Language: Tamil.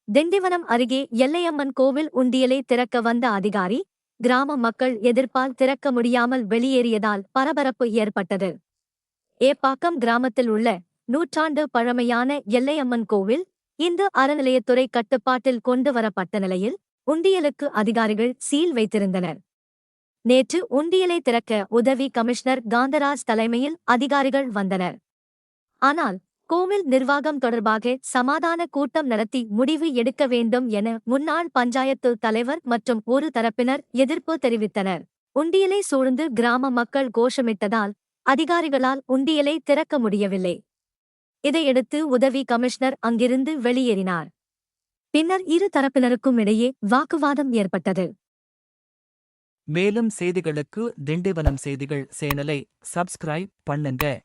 திண்டிவனம் அருகே எல்லையம்மன் கோவில் உண்டியலை திறக்க வந்த அதிகாரி, கிராம மக்கள் எதிர்ப்பால் திறக்க முடியாமல் வெளியேறியதால் பரபரப்பு ஏற்பட்டது. ஏப்பாக்கம் கிராமத்தில் உள்ள நூற்றாண்டு பழமையான எல்லையம்மன் கோவில் இந்து அறநிலையத்துறை கட்டுப்பாட்டில் கொண்டு வரப்பட்ட நிலையில் உண்டியலுக்கு அதிகாரிகள் சீல் வைத்திருந்தனர். நேற்று உண்டியலை திறக்க உதவி கமிஷனர் காந்தராஜ் தலைமையில் அதிகாரிகள் வந்தனர். ஆனால் கோவில் நிர்வாகம் தொடர்பாக சமாதான கூட்டம் நடத்தி முடிவு எடுக்க வேண்டும் என முன்னாள் பஞ்சாயத்து தலைவர் மற்றும் ஒரு தரப்பினர் எதிர்ப்பு தெரிவித்தனர். உண்டியலை சூழ்ந்து கிராம மக்கள் கோஷமிட்டதால் அதிகாரிகளால் உண்டியலை திறக்க முடியவில்லை. இதையடுத்து உதவி கமிஷனர் அங்கிருந்து வெளியேறினார். பின்னர் இரு தரப்பினருக்கும் இடையே வாக்குவாதம் ஏற்பட்டது. மேலும் செய்திகளுக்கு திண்டிவனம் செய்திகள் சேனலை சப்ஸ்கிரைப் பண்ணுங்க.